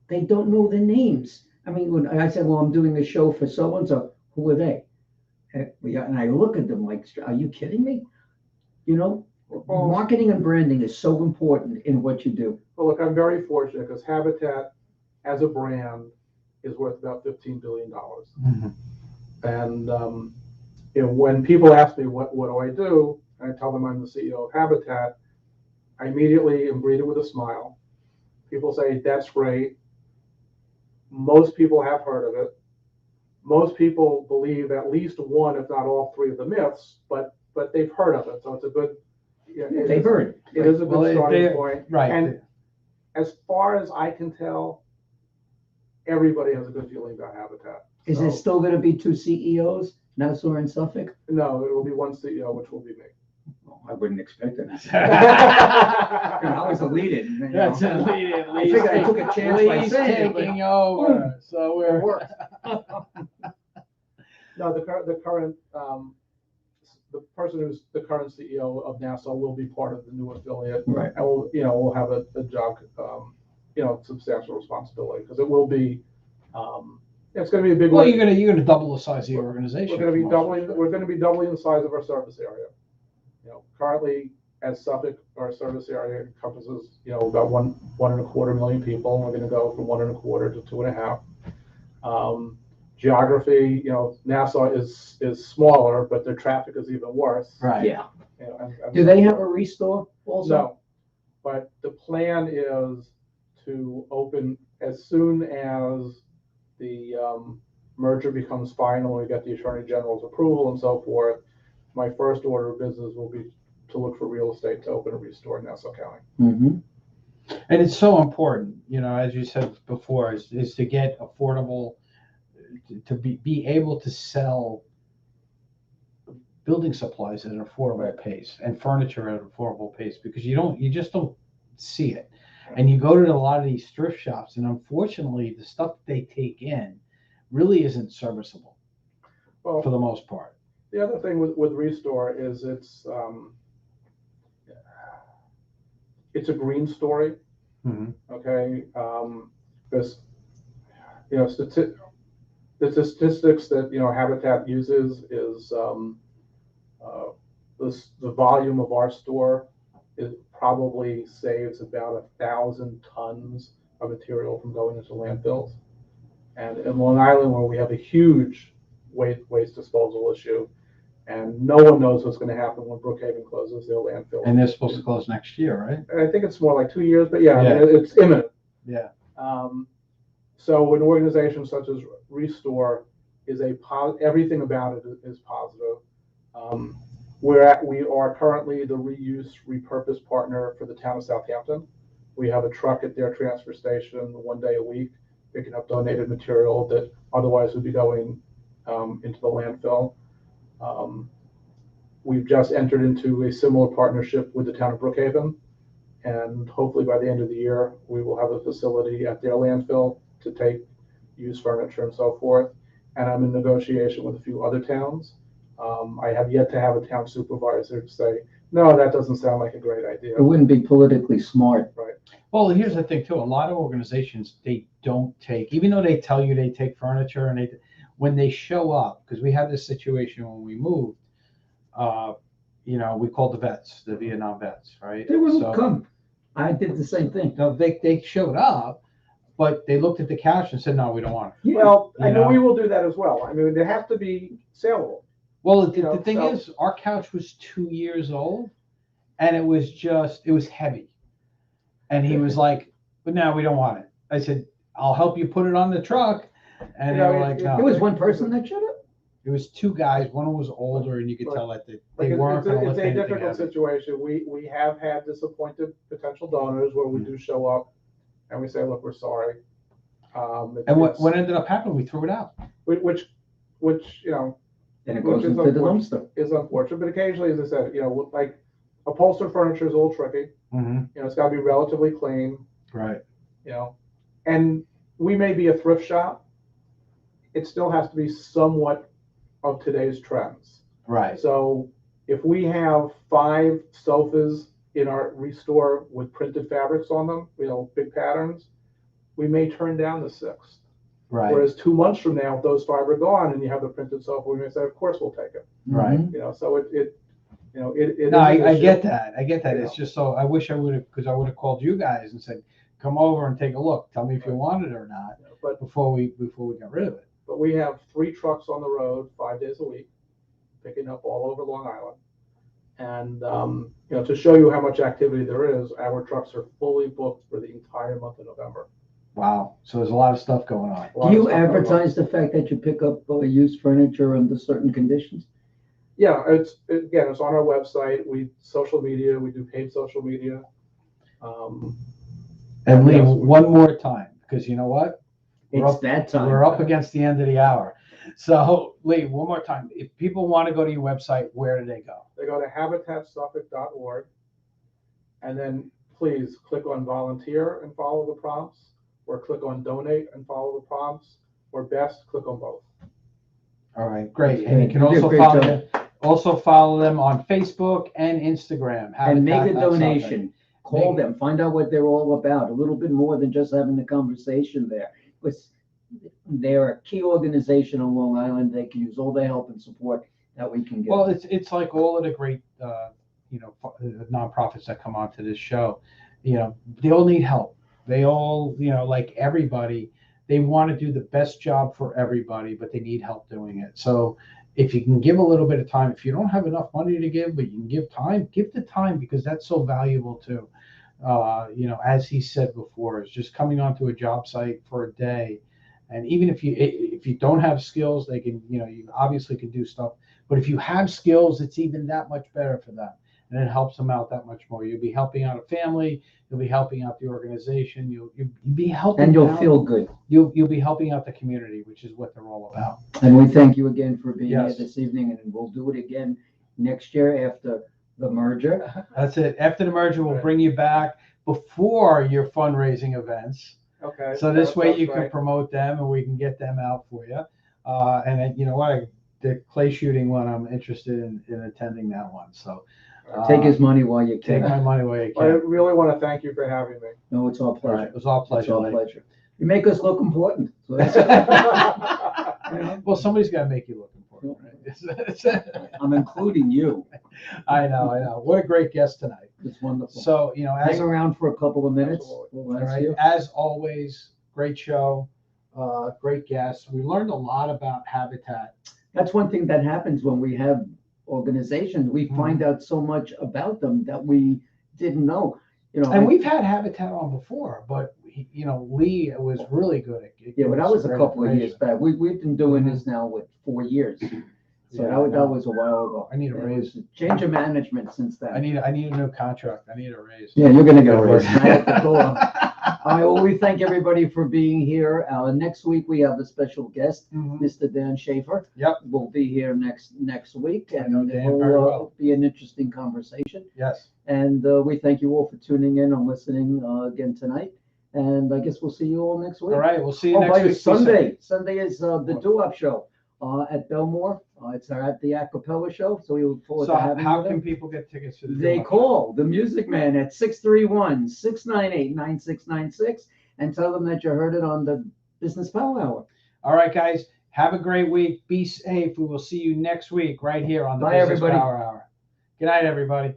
They don't know the names. I mean, when I said, well, I'm doing a show for so-and-so, who are they? And I look at them like, are you kidding me? Marketing and branding is so important in what you do. Well, look, I'm very fortunate because Habitat as a brand is worth about $15 billion. Mhm. And when people ask me what do I do, and I tell them I'm the CEO of Habitat, I immediately am greeted with a smile. People say, that's great. Most people have heard of it. Most people believe at least one, if not all three of the myths, but they've heard of it. So it's a good, They've heard. it is a Well, good starting they're- point. Right. And as far as I can tell, everybody has a good feeling about Habitat. Is there still going to be two CEOs, Nassau and Suffolk? No, it will be one CEO, which will be me. Well, I wouldn't expect it. I was the lead-in. That's I figured I took a chance by Lee's saying it, but taking over. So it we're worked. No, the current, the person who's the current CEO of Nassau will be part of the new affiliate. Right. And we'll have a job, substantial responsibility, because it will be, it's gonna be a big well, one. you're gonna double the size of the organization. We're gonna be doubling the size of our service area. Currently, as Suffolk, our service area encompasses, about 1.25 million people. We're gonna go from 1.25 to 2.5. Geography, Nassau is smaller, but their traffic is even worse. Right. Yeah. And Do they have a restore also? No, but the plan is to open as soon as the merger becomes final, we get the Attorney General's approval and so forth. My first order of business will be to look for real estate to open a restore in Nassau County. Mm-hmm. And it's so important, as you said before, is to get affordable, to be able to sell building supplies at an affordable pace and furniture at an affordable pace, because you just don't see it. And you go to a lot of these thrift shops, and unfortunately, the stuff that they take in really isn't serviceable Well, for the most part. the other thing with restore is it's a green story. Mhm. Okay, because the statistics that Habitat uses is the volume of our store probably saves about 1,000 tons of material from going into landfills. And in Long Island, where we have a huge waste disposal issue, and no one knows what's going to happen when Brookhaven closes their landfill. And they're supposed to close next year, right? And I think it's more like 2 years, but yeah, I Yeah. mean, it's imminent. Yeah. So an organization such as Restore is everything about it is positive. We are currently the reuse, repurpose partner for the town of Southampton. We have a truck at their transfer station 1 day a week, picking up donated material that otherwise would be going into the landfill. We've just entered into a similar partnership with the town of Brookhaven, and hopefully by the end of the year, we will have a facility at their landfill to take used furniture and so forth. And I'm in negotiation with a few other towns. I have yet to have a town supervisor say, no, that doesn't sound like a great idea. It wouldn't be politically smart. Right. Well, here's the thing too. A lot of organizations, they don't take, even though they tell you they take furniture, and when they show up, because we had this situation when we moved, we called the vets, the Vietnam vets, right? They wouldn't come. I did the same thing. No, they showed up, but they looked at the couch and said, no, we don't want it. Yeah. Well, I You mean, know? we will do that as well. I mean, they have to be saleable. Well, You know, the thing so- is, our couch was 2 years old, and it was heavy. And he was like, but now we don't want it. I said, I'll help you put it on the truck. And You they know, were like, no. It was one person that showed up. It was two guys. One was older, and you could tell that they Like, weren't going to it's lift a anything difficult heavy. situation. We have had disappointed potential donors where we do show up and we say, look, we're sorry. And what ended up happening? We threw it out. Which you know, And it which goes is into the unfortunate. dumpster. Is unfortunate, but occasionally, as I said, you know, like upholstered furniture is a little tricky. Mm-hmm. You know, it's got to be relatively clean. Right. You know, and we may be a thrift shop. It still has to be somewhat of today's trends. Right. So if we have 5 sofas in our restore with printed fabrics on them, you know, big patterns, we may turn down the 6th. Right. Whereas 2 months from now, if those 5 are gone and you have the printed sofa, we may say, of course we'll take it. Right. You know, so it is No, an I issue. get that. I get that. You It's know. just so I wish I would have, because I would have called you guys and said, come over and take a look. Tell me if you want it or not But before we got rid of it. But we have 3 trucks on the road 5 days a week, picking up all over Long Island. And, you know, to show you how much activity there is, our trucks are fully booked for the entire month of November. Wow. So there's a lot of stuff going on. A lot Do of you stuff going on. advertise the fact that you pick up used furniture under certain conditions? Yeah, it's on our website. We social media, we do paid social media. And Lee, Yes. one more time, because you know what? It's that time. We're up against the end of the hour. So Lee, one more time. If people want to go to your website, where do they go? They go to habitatsuffolk.org, and then please click on volunteer and follow the prompts, or click on donate and follow the prompts, or best, click on both. All right, great. That's And you great. can You did a also great follow them on Facebook and Instagram. And make a Habitat Suffolk. donation. Call Make- them, find out what they're all about, a little bit more than just having the conversation there. Because they're a key organization on Long Island. They can use all the help and support that we can give. Well, it's like all of the great nonprofits that come onto this show. You know, they all need help. They all, you know, like everybody, they want to do the best job for everybody, but they need help doing it. So if you can give a little bit of time, if you don't have enough money to give, but you can give time, give the time, because that's so valuable too. You know, as he said before, is just coming onto a job site for a day. And even if you don't have skills, they can, you know, you obviously can do stuff, but if you have skills, it's even that much better for them. And it helps them out that much more. You'll be helping out a family, you'll be helping out the organization, you'll be helping And you'll out- feel good. You'll be helping out the community, which is what they're all about. And we thank you again for being here Yes. this evening, and we'll do it again next year after the merger. That's it. After the merger, we'll bring you back before your fundraising events. Okay. So this way that's you can right. promote them and we can get them out for you. And then, you know what, the clay shooting one, I'm interested in attending that one. So Take his money while you take can. my money while you I can. really want to thank you for having me. No, it's our All right, pleasure. it was all It's pleasure. our Lee. pleasure. You make us look important. So that's Well, somebody's got to make you look important, right? I'm including you. I know. What a great guest tonight. It's wonderful. So, you know, as Hang around for a couple of minutes. Absolutely. We'll all ask right, you. as always, great show, great guest. We learned a lot about Habitat. That's one thing that happens when we have organizations. We find out so much about them that we didn't know. You know, And we've had Habitat on before, but you know, Lee was really good at it. yeah, but that was a couple of years back. We've been doing this now with 4 years. So Yeah, that was a while ago. I need a It raise. was a change of management since then. I need a new contract. I need a raise. Yeah, you're gonna get a Good raise. work. And I have to go on. All right, well, we thank everybody for being here. Next week, we have a special guest, Mhm. Mr. Dan Schaefer. Yep. Will be here next week, I know and Dan it'll very well. be an interesting conversation. Yes. And we thank you all for tuning in and listening again tonight. And I guess we'll see you all next week. All right. We'll see you Oh, next by week. Sunday. Sunday is the Do-Up Show at Belmore. It's at the Acapella Show, so we look forward So to having how you there. can people get tickets for the They Do-Up Show? call the Music Man at 631-698-9696 and tell them that you heard it on the Business Power Hour. All right, guys. Have a great week. Be safe. We will see you next week right here on the Bye, Business everybody. Power Hour. Good night, everybody.